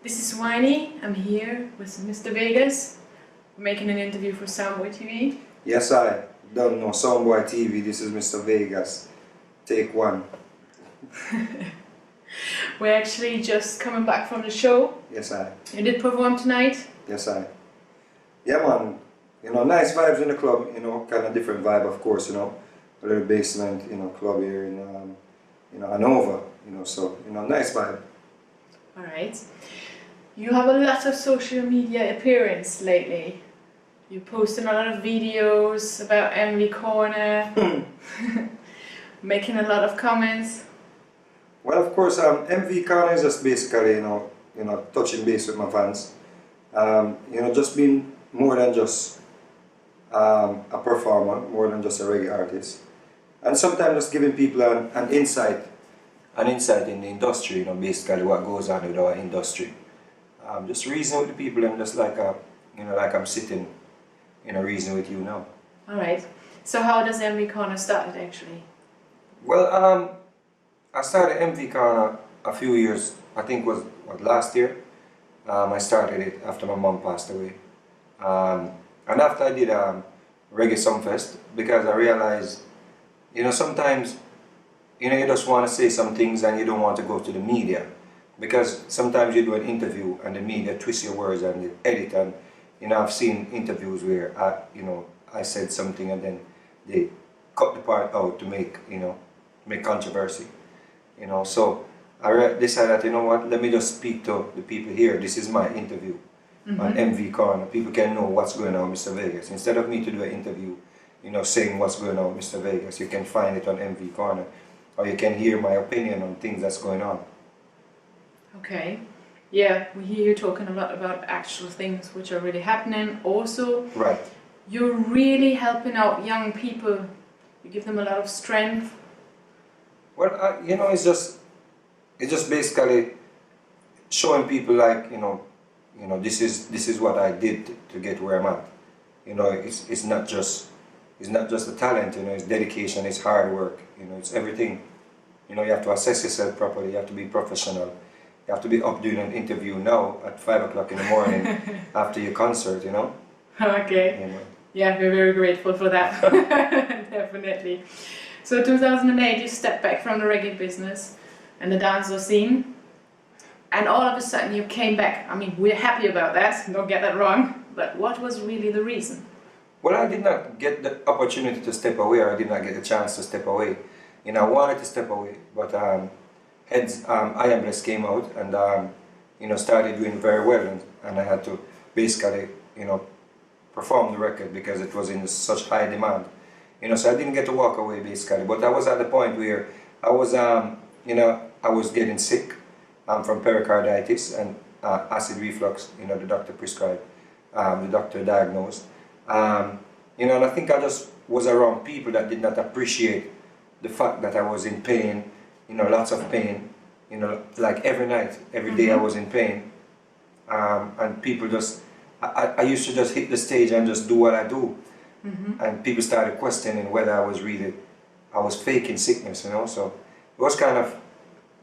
This is Winey. I'm here with Mr. Vegas. We're making an interview for Soundbwoy TV. Yes, I don't know Soundbwoy TV. This is Mr. Vegas. Take one. We're actually just coming back from the show. Yes, I. You did perform tonight. Yes, I. Yeah, man. You know, nice vibes in the club. You know, kind of different vibe, of course. You know, a little basement. You know, club here in Hanover. You know, so nice vibe. All right. You have a lot of social media appearance lately. You're posting a lot of videos about MV Corner, making a lot of comments. Well, of course, MV Corner is just basically, you know, touching base with my fans. You know, just being more than just a performer, more than just a reggae artist, and sometimes just giving people an insight in the industry. You know, basically what goes on with our industry. Just reasoning with the people, and just like like I'm sitting, reasoning with you now. All right. So how does MV Corner start actually? Well, I started MV Corner a few years, I think was last year. I started it after my mom passed away. And after I did Reggae Sumfest, because I realized, sometimes, you just want to say some things and you don't want to go to the media. Because sometimes you do an interview and the media twists your words and they edit, and I've seen interviews where I said something and then they cut the part out to make controversy. So I decided that, let me just speak to the people here. This is my interview on MV Corner. People can know what's going on with Mr. Vegas. Instead of me to do an interview, saying what's going on with Mr. Vegas, you can find it on MV Corner, or you can hear my opinion on things that's going on. Okay. Yeah, we hear you talking a lot about actual things which are really happening. Also, right. You're really helping out young people. You give them a lot of strength. Well, it's just basically showing people like, this is what I did to get where I'm at. It's not just the talent. It's dedication, it's hard work. It's everything. You have to assess yourself properly. You have to be professional. You have to be up doing an interview now at 5 o'clock in the morning after your concert. Okay. Yeah, we're very grateful for that. Definitely. So 2008, you stepped back from the reggae business and the dancehall scene, and all of a sudden you came back. I mean, we're happy about that, don't get that wrong, but what was really the reason? Well, I did not get the opportunity to step away, or I did not get the chance to step away. I wanted to step away, but I Am Blessed came out and started doing very well, and I had to basically, perform the record because it was in such high demand. So I didn't get to walk away basically, but I was at the point where I was, I was getting sick from pericarditis and acid reflux. The doctor prescribed, the doctor diagnosed. And I think I just was around people that did not appreciate the fact that I was in pain, lots of pain, like every night, every day I was in pain. And people just, I used to just hit the stage and just do what I do. And people started questioning whether I was faking sickness, so it was kind of,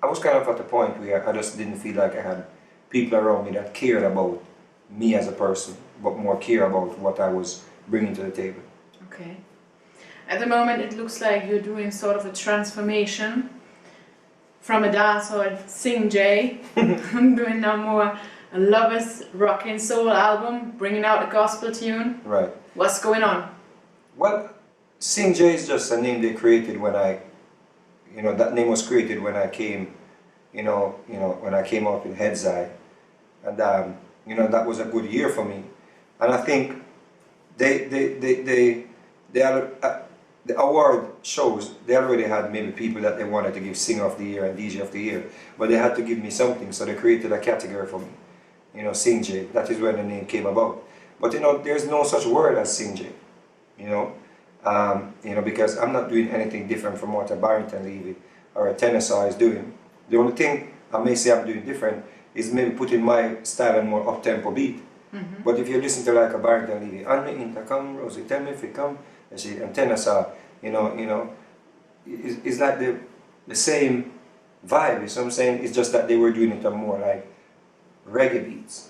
I was kind of at the point where I just didn't feel like I had people around me that cared about me as a person, but more care about what I was bringing to the table. Okay. At the moment it looks like you're doing sort of a transformation from a dancehall Sing J, doing now more a lovers rock and soul album, bringing out a gospel tune. Right. What's going on? Well, Sing J is just a name they created when that name was created when I came, when I came out with Head's Eye, and that was a good year for me, and I think the award shows they already had maybe people that they wanted to give Singer of the Year and DJ of the Year, but they had to give me something, so they created a category for me, Sing J. That is where the name came about. But there's no such word as Sing J, because I'm not doing anything different from what a Barrington Levy or a Tennyson is doing. The only thing I may say I'm doing different is maybe putting my style and more up-tempo beat. But if you listen to like a Barrington Levy, on the intercom, Rosie, tell me if you come, and Tennyson, it's like the same vibe, you see what I'm saying? It's just that they were doing it on more like reggae beats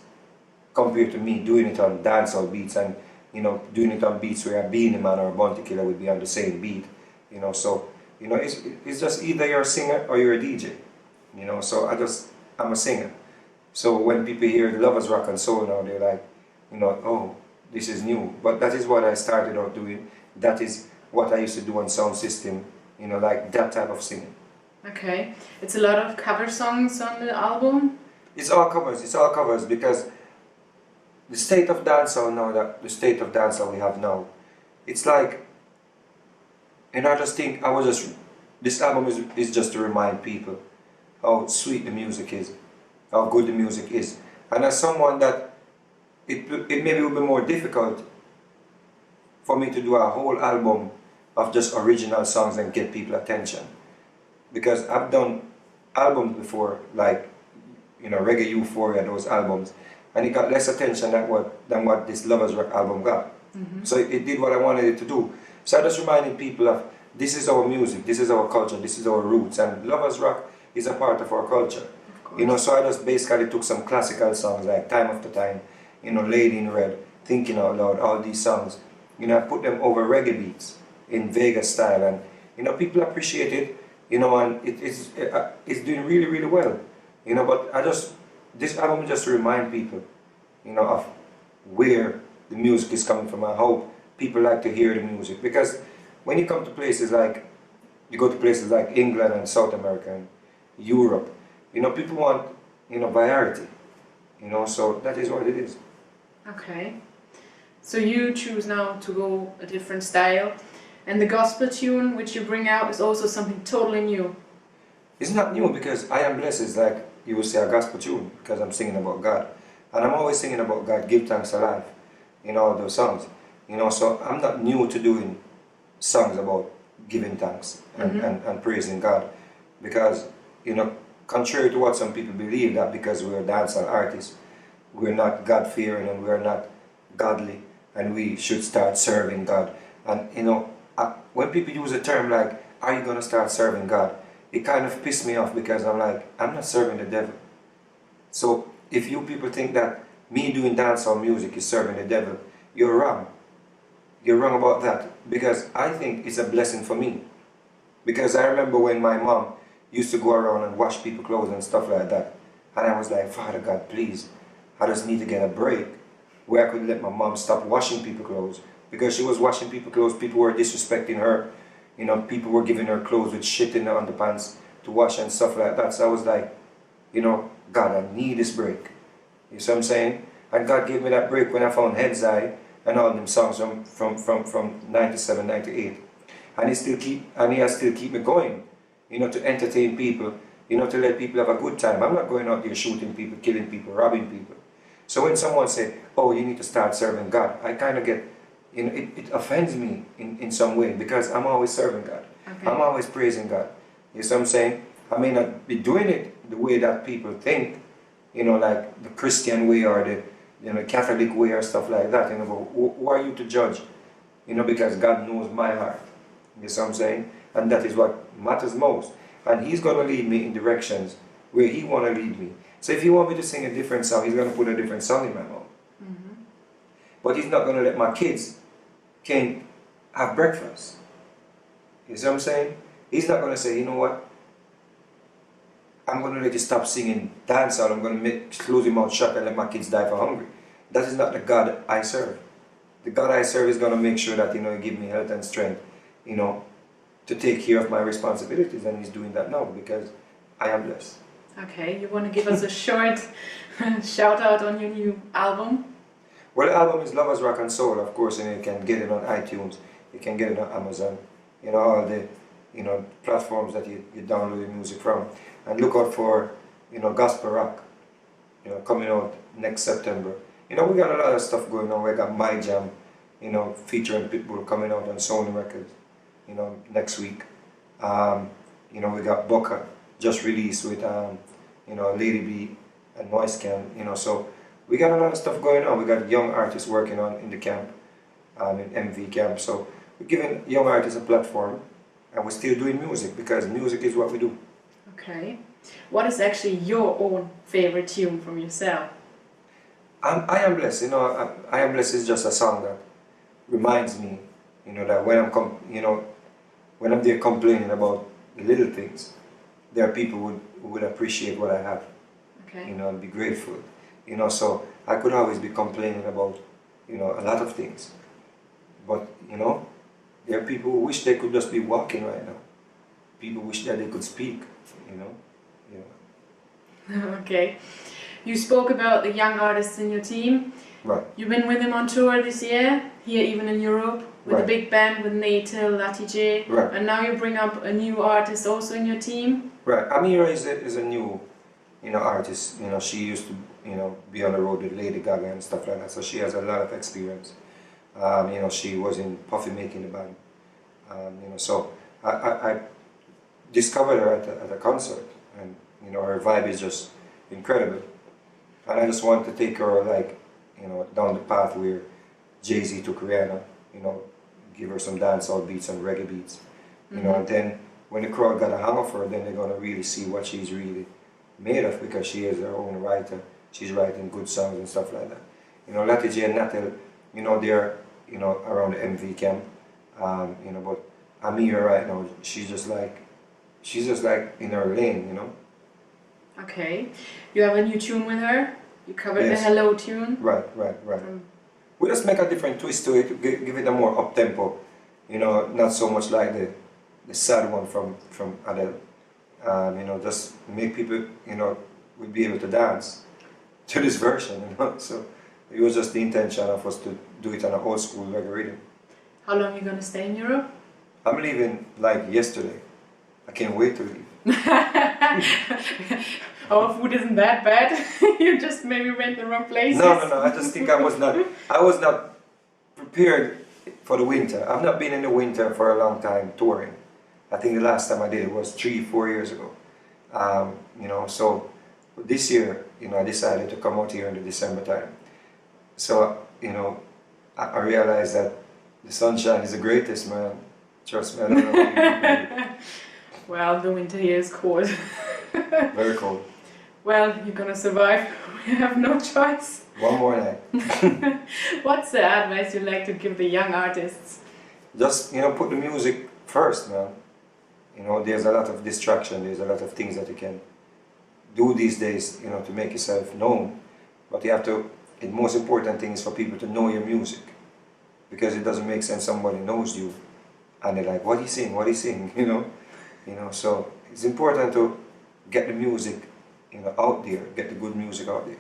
compared to me doing it on dancehall beats and, you know, doing it on beats where a Beanie Man or a Bounty Killer would be on the same beat, you know. So, you know, it's just either you're a singer or you're a DJ, you know. So I'm a singer. So when people hear the Lovers Rock and Soul now, they're like, you know, oh, this is new. But that is what I started out doing. That is what I used to do on Sound System, you know, like that type of singing. Okay. It's a lot of cover songs on the album? It's all covers because the state of dancehall now, the state of dancehall we have now, it's like, and I just think, this album is just to remind people how sweet the music is, how good the music is. And as someone that, it maybe will be more difficult for me to do a whole album of just original songs and get people attention. Because I've done albums before, like, you know, Reggae Euphoria, those albums, and it got less attention than what this Lovers Rock album got. So it did what I wanted it to do. So I just reminded people of, this is our music, this is our culture, this is our roots, and Lovers Rock is a part of our culture. You know, so I just basically took some classical songs like Time After Time, you know, Lady in Red, Thinking Out Loud, all these songs. You know, I put them over reggae beats in Vegas style, and, you know, people appreciate it, you know, and it's doing really, really well. You know, but this album is just to remind people, you know, of where the music is coming from and how people like to hear the music. Because when you come to places like, you go to places like England and South America and Europe, you know, people want, you know, variety, you know, so that is what it is. Okay. So you choose now to go a different style, and the gospel tune which you bring out is also something totally new. It's not new because I Am Blessed is like, you would say, a gospel tune because I'm singing about God. And I'm always singing about God, give thanks alive, you know, those songs. You know, so I'm not new to doing songs about giving thanks and praising God. Because, you know, contrary to what some people believe, that because we're dancehall artists, we're not God-fearing and we're not godly and we should start serving God. And, you know, when people use a term like, are you going to start serving God? It kind of pissed me off because I'm like, I'm not serving the devil. So if you people think that me doing dancehall music is serving the devil, you're wrong. You're wrong about that, because I think it's a blessing for me. Because I remember when my mom used to go around and wash people's clothes and stuff like that, and I was like, Father God, please, I just need to get a break where I could let my mom stop washing people's clothes, because she was washing people's clothes, people were disrespecting her, you know, people were giving her clothes with shit in the underpants to wash and stuff like that. So I was like, you know, God, I need this break. You see what I'm saying? And God gave me that break when I found Head's Eye and all them songs from 97, 98. And he still keep me going, you know, to entertain people, you know, to let people have a good time. I'm not going out there shooting people, killing people, robbing people. So when someone say, oh, you need to start serving God, I kind of get, you know, it offends me in some way, because I'm always serving God. Okay. I'm always praising God. You see what I'm saying? I may not be doing it the way that people think, you know, like the Christian way or the, you know, Catholic way or stuff like that. You know, but who are you to judge? You know, because God knows my heart. You see what I'm saying? And that is what matters most. And He's going to lead me in directions where He want to lead me. So if He want me to sing a different song, He's going to put a different song in my mouth. But He's not going to let my kids can't have breakfast. You see what I'm saying? He's not going to say, you know what, I'm going to let you stop singing dancehall, I'm going to close your mouth shut and let my kids die for hunger. That is not the God I serve. The God I serve is going to make sure that, you know, He give me health and strength, you know, to take care of my responsibilities, and He's doing that now because I am blessed. Okay, you want to give us a short shout out on your new album? Well, the album is Lovers Rock and Soul, of course, and you can get it on iTunes, you can get it on Amazon, you know, all the, you know, platforms that you download your music from. And look out for, you know, Gospel Rock, you know, coming out next September. You know, we got a lot of stuff going on. We got My Jam, you know, featuring Pitbull coming out on Sony Records, you know, next week. You know, we got Booker just released with, you know, Lady B and Noise Can, you know, so we got a lot of stuff going on. We got young artists working on in the camp, in MV camp. So we're giving young artists a platform, and we're still doing music because music is what we do. Okay. What is actually your own favorite tune from yourself? I Am Blessed, you know, I Am Blessed is just a song that reminds me, you know, that when when I'm there complaining about the little things, there are people who would appreciate what I have, Okay. you know, and be grateful, you know, so I could always be complaining about, you know, a lot of things, but, you know, there are people who wish they could just be walking right now. People wish that they could speak, you know. Okay. You spoke about the young artists in your team. Right. You've been with them on tour this year, here even in Europe, with a Right. big band with Natal, Lati J, Right. and now you bring up a new artist also in your team. Right. Amira is a new, you know, artist. You know, she used to, you know, be on the road with Lady Gaga and stuff like that. So she has a lot of experience. You know, she was in Puffy making the band. You know, so I discovered her at a concert, and you know, her vibe is just incredible. And I just want to take her, like, you know, down the path where Jay-Z took Rihanna. You know, give her some dancehall beats and reggae beats. You know, and then when the crowd got a hang of her, then they're gonna really see what she's really made of, because she is her own writer. She's writing good songs and stuff like that. You know, Lati J and Natal, you know, they're, you know, around the MV camp. You know, but Amira right now, she's just like in her lane, you know. Okay. You have a new tune with her. You covered Yes. the Hello tune. Right. We just make a different twist to it, give it a more up tempo, you know, not so much like the sad one from Adele. You know, just make people, you know, would be able to dance to this version, you know. So it was just the intention of us to do it on an old school reggae rhythm. How long are you gonna stay in Europe? I'm leaving like yesterday. I can't wait to leave. Our food isn't that bad. You just maybe went the wrong places. No. I just think I was not prepared for the winter. I've not been in the winter for a long time touring. I think the last time I did it was 3-4 years ago. You know, so this year, you know, I decided to come out here in the December time. So, you know, I realized that the sunshine is the greatest, man. Trust me, I don't know what you do. Well, the winter here is cold. Very cold. Well, you're gonna survive. We have no choice. One more night. What's the advice you'd like to give the young artists? Just, you know, put the music first, man. You know, there's a lot of distraction, there's a lot of things that you can do these days, you know, to make yourself known. But you have to, the most important thing is for people to know your music. Because it doesn't make sense somebody knows you and they're like, what he sing, you know? You know, so it's important to get the music, you know, out there, get the good music out there.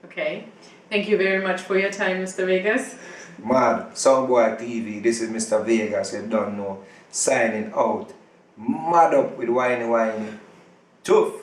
Okay. Thank you very much for your time, Mr. Vegas. Mad, Soundbwoy TV, this is Mr. Vegas, you don't know, signing out. Mad up with Winey. Tough.